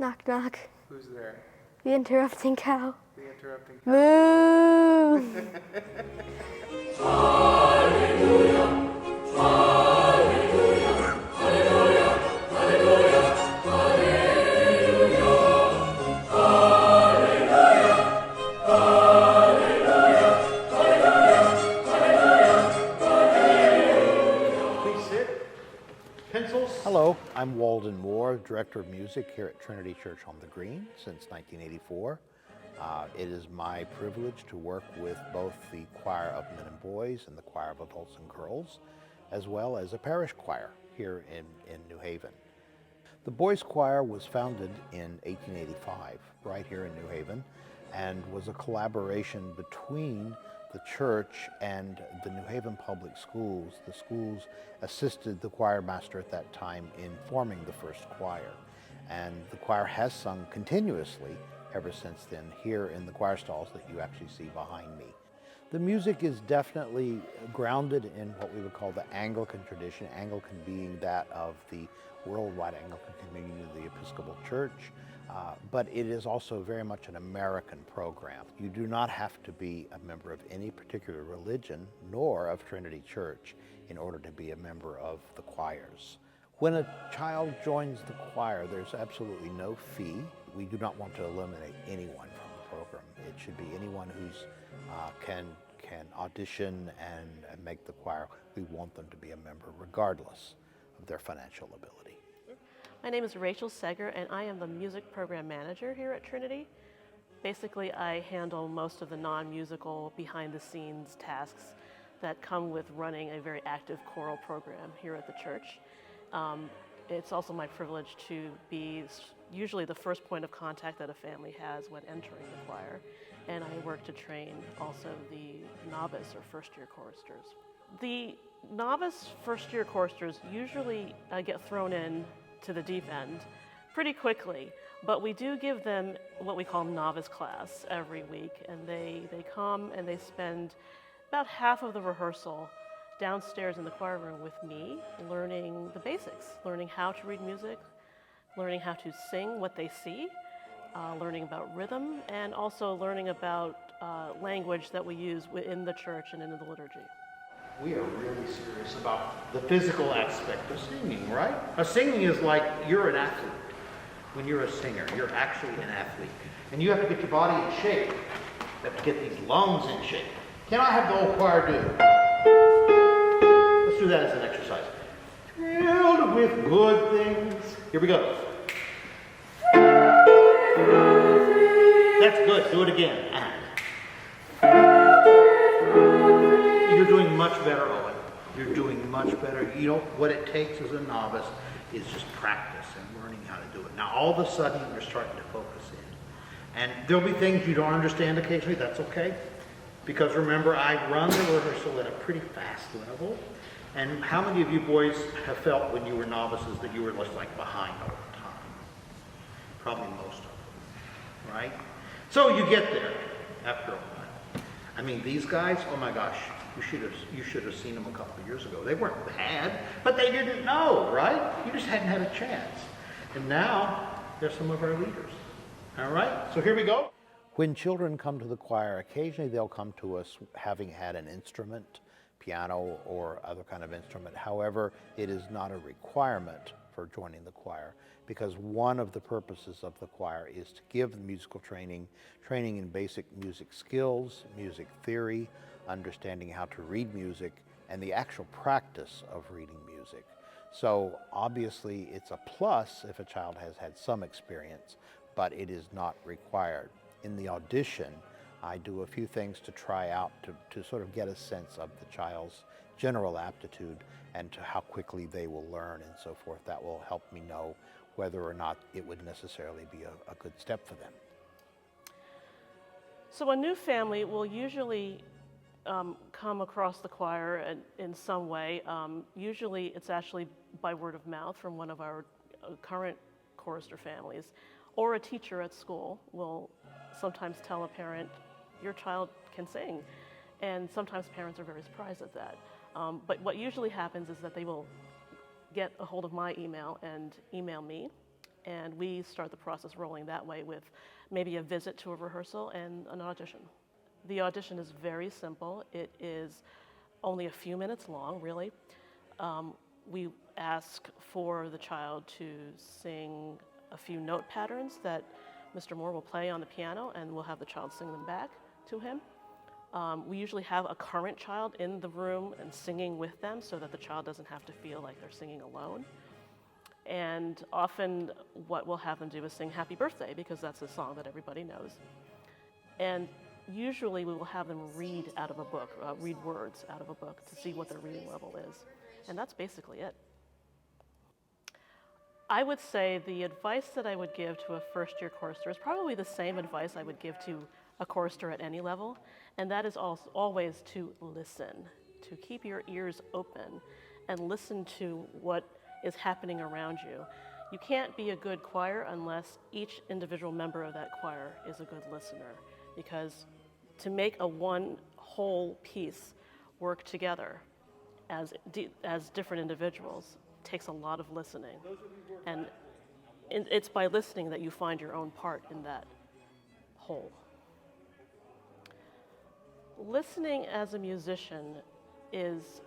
Knock, knock. Who's there? The interrupting cow. The interrupting cow. Moo! Please sit. Pencils. Hello, I'm Walden Moore, Director of Music here at Trinity Church on the Green since 1984. It is my privilege to work with both the choir of men and boys and the choir of adults and girls, as well as a parish choir here in New Haven. The boys' choir was founded in 1885 right here in New Haven and was a collaboration between the church and the New Haven Public Schools. The schools assisted the choir master at that time in forming the first choir. And the choir has sung continuously ever since then here in the choir stalls that you actually see behind me. The music is definitely grounded in what we would call the Anglican tradition, Anglican being that of the worldwide Anglican communion of the Episcopal Church. But it is also very much an American program. You do not have to be a member of any particular religion, nor of Trinity Church, in order to be a member of the choirs. When a child joins the choir, there's absolutely no fee. We do not want to eliminate anyone from the program. It should be anyone who's can audition and make the choir. We want them to be a member regardless of their financial ability. My name is Rachel Seger, and I am the music program manager here at Trinity. Basically, I handle most of the non-musical, behind-the-scenes tasks that come with running a very active choral program here at the church. It's also my privilege to be usually the first point of contact that a family has when entering the choir, and I work to train also the novice or first-year choristers. The novice first-year choristers usually get thrown in to the deep end pretty quickly, but we do give them what we call novice class every week, and they come and they spend about half of the rehearsal downstairs in the choir room with me, learning the basics, learning how to read music, learning how to sing what they see, learning about rhythm, and also learning about language that we use within the church and in the liturgy. We are really serious about the physical aspect of singing, right? Singing is like you're an athlete. When you're a singer, you're actually an athlete. And you have to get your body in shape. You have to get these lungs in shape. Can I have the whole choir do? Let's do that as an exercise. Filled with good things. Here we go. That's good. Do it again. You're doing much better, Owen. You're doing much better. You know, what it takes as a novice is just practice and learning how to do it. Now, all of a sudden, you're starting to focus in. And there'll be things you don't understand occasionally. That's okay. Because remember, I run the rehearsal at a pretty fast level. And how many of you boys have felt when you were novices that you were just like behind all the time? Probably most of them, right? So you get there after a while. I mean, these guys, oh my gosh, you should have seen them a couple of years ago. They weren't bad, but they didn't know, right? You just hadn't had a chance. And now, they're some of our leaders. All right, so here we go. When children come to the choir, occasionally they'll come to us having had an instrument, piano or other kind of instrument. However, it is not a requirement for joining the choir, because one of the purposes of the choir is to give musical training in basic music skills, music theory, understanding how to read music, and the actual practice of reading music. So obviously it's a plus if a child has had some experience, but it is not required. In the audition, I do a few things to try out to sort of get a sense of the child's general aptitude and to how quickly they will learn and so forth. That will help me know whether or not it would necessarily be a good step for them. So a new family will usually come across the choir in some way. Usually it's actually by word of mouth from one of our current chorister families, or a teacher at school will sometimes tell a parent, your child can sing. And sometimes parents are very surprised at that. But what usually happens is that they will get a hold of my email and email me And we start the process rolling that way with maybe a visit to a rehearsal and an audition. The audition is very simple. It is only a few minutes long, really. We ask for the child to sing a few note patterns that Mr. Moore will play on the piano, and we'll have the child sing them back to him. We usually have a current child in the room and singing with them so that the child doesn't have to feel like they're singing alone. And often what we'll have them do is sing Happy Birthday, because that's a song that everybody knows. And usually we will have them read out of a book, read words out of a book to see what their reading level is. And that's basically it. I would say the advice that I would give to a first-year chorister is probably the same advice I would give to a chorister at any level, and that is always to listen, to keep your ears open and listen to what is happening around you. You can't be a good choir unless each individual member of that choir is a good listener, because to make a one whole piece work together as different individuals takes a lot of listening. And it's by listening that you find your own part in that whole. Listening as a musician is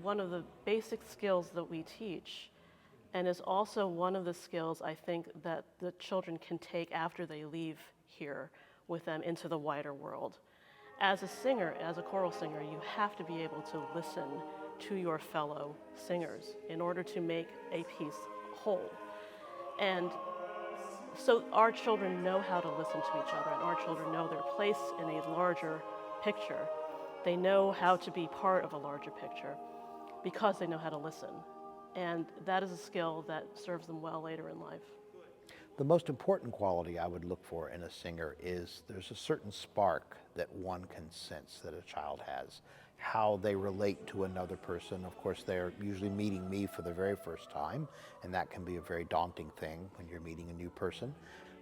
one of the basic skills that we teach, and is also one of the skills I think that the children can take after they leave here with them into the wider world. As a singer, as a choral singer, you have to be able to listen to your fellow singers in order to make a piece whole. And so our children know how to listen to each other, and our children know their place in a larger picture. They know how to be part of a larger picture because they know how to listen. And that is a skill that serves them well later in life. The most important quality I would look for in a singer is there's a certain spark that one can sense that a child has. How they relate to another person. Of course, they're usually meeting me for the very first time, and that can be a very daunting thing when you're meeting a new person.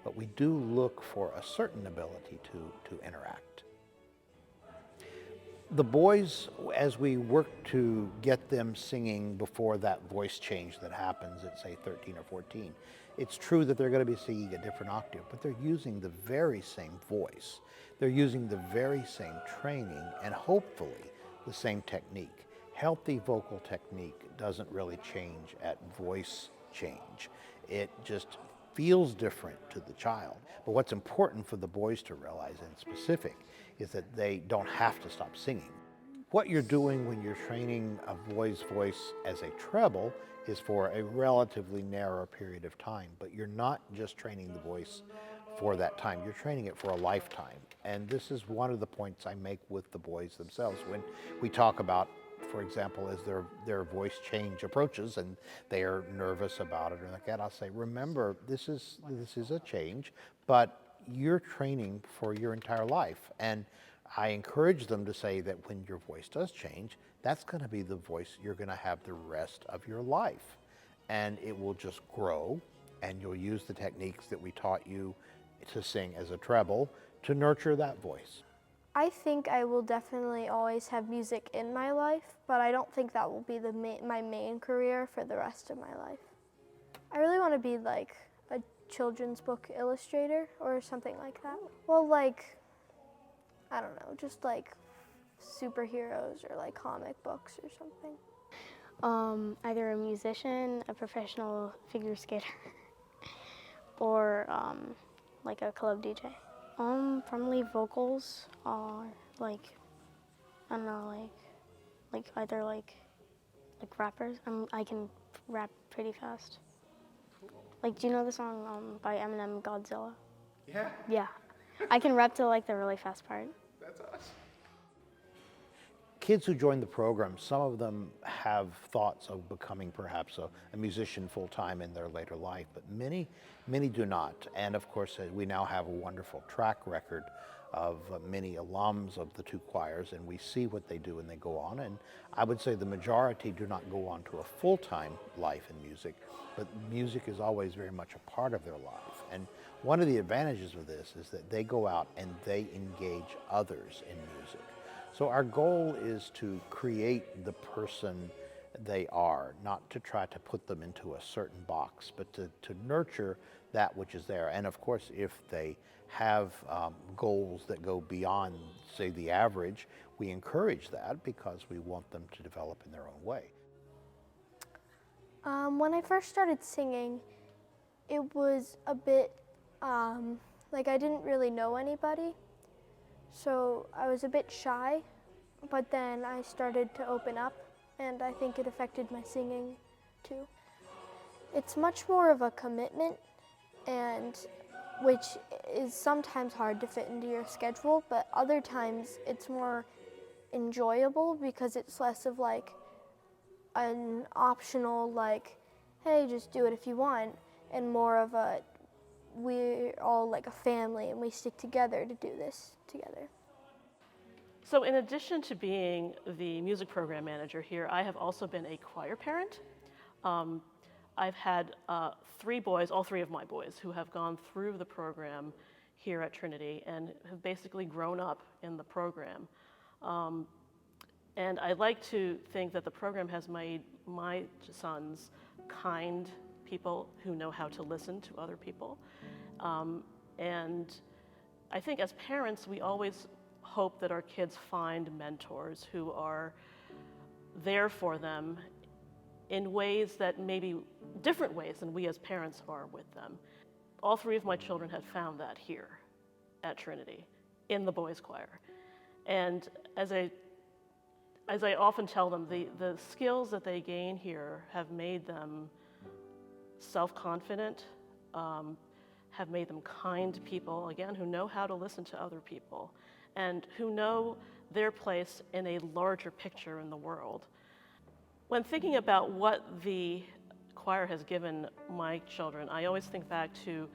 But we do look for a certain ability to interact. The boys, as we work to get them singing before that voice change that happens at, say, 13 or 14, it's true that they're going to be singing a different octave, but they're using the very same voice. They're using the very same training and hopefully the same technique. Healthy vocal technique doesn't really change at voice change. It just feels different to the child. But what's important for the boys to realize in specific is that they don't have to stop singing. What you're doing when you're training a boy's voice as a treble is for a relatively narrow period of time, but you're not just training the voice for that time, you're training it for a lifetime. And this is one of the points I make with the boys themselves when we talk about, for example, as their voice change approaches and they are nervous about it or like that, I'll say, remember, this is a change, but you're training for your entire life. And I encourage them to say that when your voice does change, that's going to be the voice you're going to have the rest of your life. And it will just grow, and you'll use the techniques that we taught you to sing as a treble to nurture that voice. I think I will definitely always have music in my life, but I don't think that will be my main career for the rest of my life. I really want to be like a children's book illustrator or something like that. Well, like, I don't know, just like superheroes or like comic books or something. Either a musician, a professional figure skater, or like a club DJ. Probably vocals, or like, I don't know, like either like rappers. I can rap pretty fast. Like, do you know the song by Eminem, Godzilla? Yeah, Yeah, I can rap to like the really fast part. that's us. Kids who join the program, some of them have thoughts of becoming perhaps a musician full-time in their later life, but many do not. And of course, we now have a wonderful track record of many alums of the two choirs, and we see what they do and they go on. And I would say the majority do not go on to a full-time life in music, but music is always very much a part of their life. And one of the advantages of this is that they go out and they engage others in music. So our goal is to create the person they are, not to try to put them into a certain box, but to nurture that which is there. And of course, if they have goals that go beyond, say, the average, we encourage that because we want them to develop in their own way. When I first started singing, it was a bit like I didn't really know anybody, so I was a bit shy, but then I started to open up, and I think it affected my singing too. It's much more of a commitment, and which is sometimes hard to fit into your schedule, but other times it's more enjoyable because it's less of like an optional like, hey, just do it if you want, and more of a we're all like a family and we stick together to do this together. So in addition to being the music program manager here, I have also been a choir parent. I've had 3 boys, all 3 of my boys, who have gone through the program here at Trinity and have basically grown up in the program. And I like to think that the program has made my sons kind people who know how to listen to other people. And I think as parents, we always hope that our kids find mentors who are there for them in ways that maybe different ways than we as parents are with them. All 3 of my children have found that here at Trinity in the boys' choir. And as I often tell them, the skills that they gain here have made them self-confident, have made them kind people, again, who know how to listen to other people and who know their place in a larger picture in the world. When thinking about what the choir has given my children, I always think back to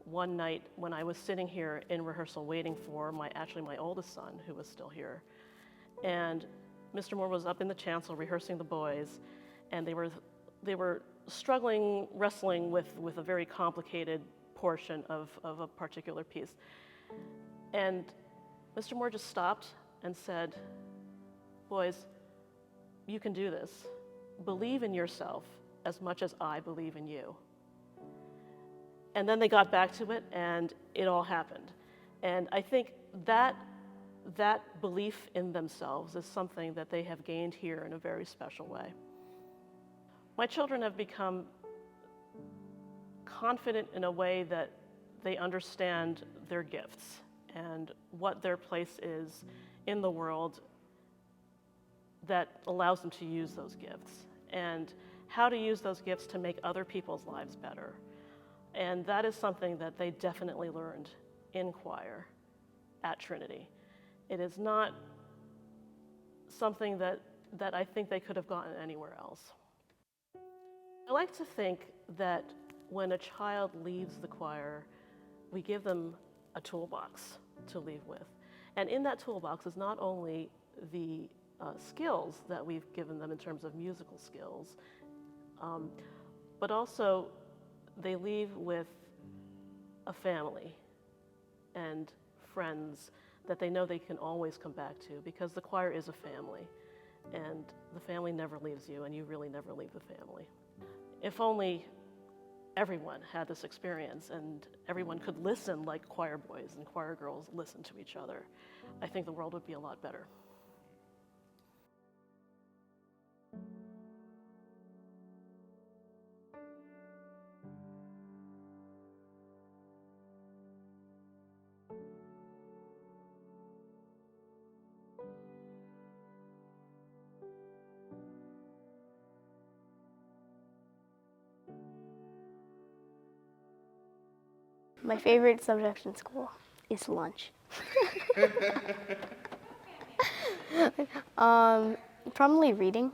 one night when I was sitting here in rehearsal waiting for my oldest son, who was still here. And Mr. Moore was up in the chancel rehearsing the boys, and they were struggling, wrestling with a very complicated portion of a particular piece. And Mr. Moore just stopped and said, "Boys, you can do this. Believe in yourself as much as I believe in you." And then they got back to it, and it all happened. And I think that belief in themselves is something that they have gained here in a very special way. My children have become confident in a way that they understand their gifts and what their place is in the world that allows them to use those gifts and how to use those gifts to make other people's lives better. And that is something that they definitely learned in choir at Trinity. It is not something that I think they could have gotten anywhere else. I like to think that when a child leaves the choir, we give them a toolbox to leave with. And in that toolbox is not only the skills that we've given them in terms of musical skills, but also they leave with a family and friends that they know they can always come back to, because the choir is a family, and the family never leaves you, and you really never leave the family. If only everyone had this experience and everyone could listen like choir boys and choir girls listen to each other, I think the world would be a lot better. My favorite subject in school is lunch. Probably reading.